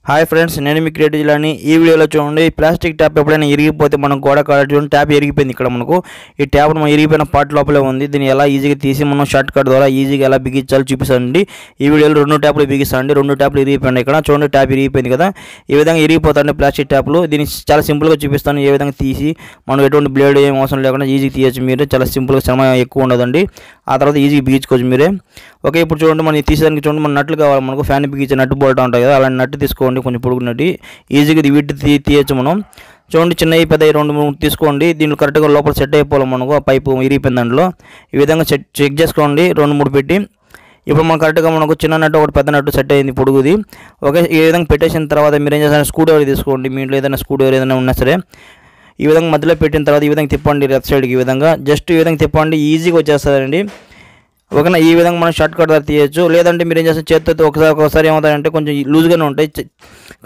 Hi friends, నేను మీ creative జిల్లాని. ఈ వీడియోలో చూడండి, ప్లాస్టిక్ ట్యాప్ ఎప్పుడైనా ఇరిగిపోతే మనం గోడ కాడ చూడండి ట్యాప్ ఇరిగిపోయింది. ఇక్కడ మనకు ఈ ట్యాప్ మనం ఇరిగిపోయిన పార్ట్ లోపలే ఉంది. దీన్ని ఎలా ఈజీగా తీసి మనం షార్ట్ కట్ ద్వారా ఈజీగా ఎలా బిగించాలో చూపిస్తానండి. ఈ వీడియోలో 2 ట్యాప్లు బిగిస్తానండి. 2 ట్యాప్లు ఇరిగిపోయింది. ఇక్కడ చూడండి ట్యాప్ ఇరిగిపోయింది కదా, ఈ విధంగా ఇరిగిపోతాయండి ప్లాస్టిక్ ట్యాప్లు. దీన్ని చాలా సింపుల్గా చూపిస్తాను ఏ విధంగా తీసి మనం ఎటువంటి బ్లేడ్ ఏం అవసరం లేకుండా ఈజీగా తీయచ్చు. మీరు చాలా సింపుల్గా, శ్రమ ఎక్కువ ఉండదండి. ఆ తర్వాత ఈజీగా బిగించుకోవచ్చు మీరే. ఓకే, ఇప్పుడు చూడండి మనం తీసేదానికి చూడండి మన నట్లు కావాలి. మనకు ఫ్యాన్ బిగించే నట్టు బోల్ట్ ఉంటాయి కదా, అలాంటి నట్టు తీసుకోండి, కొంచెం పొడుగు నట్టి ఈజీగా వీటి తీయచ్చు మనం. చూడండి చిన్నవి పెద్దవి 2-3 తీసుకోండి. దీంట్లో కరెక్ట్గా లోపల సెట్ అయిపోవాలి మనకు. ఆ పైపు ఇరిగిపోయిన దాంట్లో ఈ విధంగా చెక్ చేసుకోండి 2-3 పెట్టి. ఇప్పుడు మనం కరెక్ట్గా మనకు చిన్న నట్టు ఒకటి పెద్ద నట్టు సెట్ అయింది పొడుగుది. ఓకే, ఈ విధంగా పెట్టేసిన తర్వాత మీరు ఏం చేస్తారు, స్క్రూ డ్రైవర్ తీసుకోండి. మీ ఇంట్లో ఏదైనా స్క్రూ డ్రైవర్ ఏదైనా ఉన్నా సరే ఈ విధంగా మధ్యలో పెట్టిన తర్వాత ఈ విధంగా తిప్పండి లెఫ్ట్ సైడ్కి. ఈ విధంగా జస్ట్ ఈ విధంగా తిప్పండి, ఈజీగా వచ్చేస్తుందండి. ఓకేనా, ఈ విధంగా మనం షార్ట్ కట్ ద్వారా తీయచ్చు. లేదంటే మీరు ఏం చేస్తారు, చేతితో ఒకసారి ఏమవుతాయంటే కొంచెం లూజ్గానే ఉంటాయి.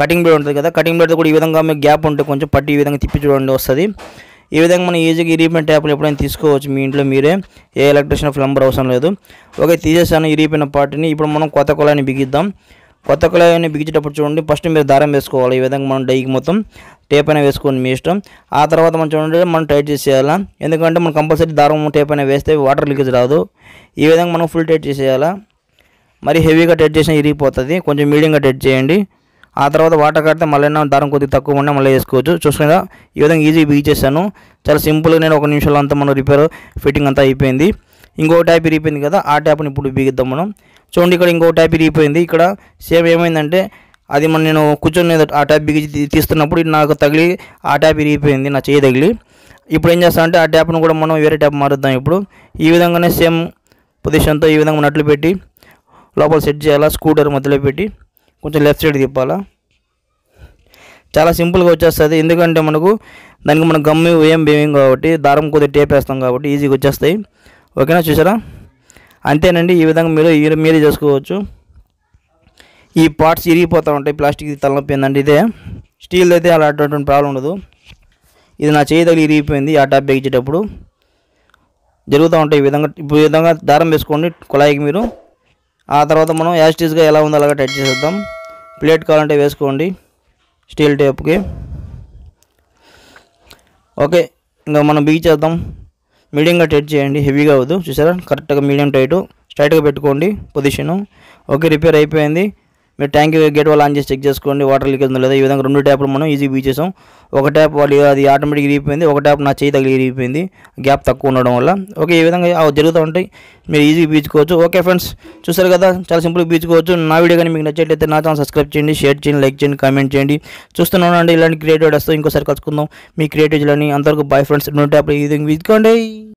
కటింగ్ బ్లేడ్ ఉంటుంది కదా, కటింగ్ బ్లేడ్ కూడా ఈ విధంగా మీకు గ్యాప్ ఉంటే కొంచెం పట్టి ఈ విధంగా తిప్పి చూడండి వస్తుంది. ఈ విధంగా మనం ఈజీగా ఇరిగిపోయిన ట్యాప్లు ఎప్పుడైనా తీసుకోవచ్చు మీ ఇంట్లో మీరే. ఏ ఎలక్ట్రీషియన్ ప్లంబర్ అవసరం లేదు. ఓకే, తీసేసాను ఇరిగిపోయిన పార్ట్ని. ఇప్పుడు మనం కొత్త కుళాయిని బిగిద్దాం. కొత్త కుళాయిని బిగించేటప్పుడు చూడండి ఫస్ట్ మీరు దారం వేసుకోవాలి. ఈ విధంగా మనం డైకి మొత్తం టేప్ అయినా వేసుకోండి మీ ఇష్టం. ఆ తర్వాత మనం చూడండి మనం టైట్ చేసేయాలా. ఎందుకంటే మనం కంపల్సరీ దారం టేప్ అయినా వేస్తే వాటర్ లీకేజ్ రాదు. ఈ విధంగా మనం ఫుల్ టైట్ చేసేయాలా. మరి హెవీగా టైట్ చేసినా ఇరిగిపోతుంది. కొంచెం మీడియంగా టైట్ చేయండి. ఆ తర్వాత వాటర్ కడితే మళ్ళీ దారం కొద్దిగా తక్కువ ఉన్నా మళ్ళీ వేసుకోవచ్చు. చూసుకుందా ఈ విధంగా ఈజీగా బిగించేసాను. చాలా సింపుల్గా నేను 1 నిమిషంలో అంతా మనం రిపేర్ ఫిట్టింగ్ అంతా అయిపోయింది. ఇంకో ట్యాప్ ఇరిగిపోయింది కదా, ఆ ట్యాప్ని ఇప్పుడు బిగిద్దాం మనం. చూడండి ఇక్కడ ఇంకో ట్యాప్ ఇరిగిపోయింది. ఇక్కడ సేమ్ ఏమైందంటే అది నేను కూర్చొని ఆ ట్యాప్ బిగించి తీస్తున్నప్పుడు నాకు తగిలి ఆ ట్యాప్ ఇరిగిపోయింది, నా చేయి తగిలి. ఇప్పుడు ఏం చేస్తామంటే ఆ ట్యాప్ను కూడా మనం వేరే ట్యాప్ మారుద్దాం. ఇప్పుడు ఈ విధంగానే సేమ్ పొజిషన్తో ఈ విధంగా నట్లు పెట్టి లోపల సెట్ చేయాలా. స్కూటర్ మధ్యలో పెట్టి కొంచెం లెఫ్ట్ సైడ్ తిప్పాలా. చాలా సింపుల్గా వచ్చేస్తుంది. ఎందుకంటే దానికి మనం గమ్ము ఏం వేయం కాబట్టి, దారం కొద్దిగా టేప్ వేస్తాం కాబట్టి ఈజీగా వచ్చేస్తాయి. ఓకేనా, చూసారా? అంతేనండి. ఈ విధంగా మీరే చేసుకోవచ్చు. ఈ పార్ట్స్ ఇరిగిపోతూ ఉంటాయి. ప్లాస్టిక్ తలనొప్పి ఏంటంటే ఇదే, స్టీల్ అయితే అలా అటువంటి ప్రాబ్లం ఉండదు. ఇది నా చేయి తగిలి ఇరిగిపోయింది ఆ ట్యాప్ బిగించేటప్పుడు. జరుగుతూ ఉంటాయి ఈ విధంగా. ఇప్పుడు ఈ విధంగా దారం వేసుకోండి కుళాయికి మీరు. ఆ తర్వాత మనం యాస్టీస్గా ఎలా ఉందో అలాగా టైట్ చేసేద్దాం. ప్లేట్ కావాలంటే వేసుకోండి స్టీల్ టేప్కి. ఓకే, ఇంకా మనం బిగించేద్దాం. మీడియంగా టైట్ చేయండి, హెవీగా అవ్వదు. చూసారా, కరెక్ట్గా మీడియం టైటు స్ట్రైట్గా పెట్టుకోండి పొజిషను. ఓకే, రిపేర్ అయిపోయింది. మీరు ట్యాంక్ గేట్ వాళ్ళు ఆన్ చేసి చెక్ చేసుకోండి వాటర్ లీకేజ్ ఉందో లేదా. ఈ విధంగా 2 ట్యాప్లు మనం ఈజీ బిగించేసాం. ఒక ట్యాప్ అది ఆటోమేటిక్ ఇరిగిపోయింది, ఒక ట్యాప్ నా చేయి తగిలి ఇరిగిపోయింది గ్యాప్ తక్కువ ఉండడం వల్ల. ఓకే, ఈ విధంగా జరుగుతూ ఉంటాయి. మీరు ఈజీగా బీచుకోవచ్చు. ఓకే ఫ్రెండ్స్, చూసారు కదా, చాలా సింపుల్గా బీచుకోవచ్చు. నా వీడియో కానీ మీకు నచ్చట్లయితే నా ఛానల్ సబ్స్క్రైబ్ చేయండి, షేర్ చేయండి, లైక్ చేయండి, కామెంట్ చేయండి. చూస్తున్నాను ఇలాంటి క్రియేటివ్ వస్తాయి. ఇంకోసారి కలుసుకుందాం మీ క్రియేటివ్ జిల్లాని. అంతవరకు బాయ్ ఫ్రెండ్స్. 2 ట్యాప్లు ఈ విధంగా బీచుకోండి.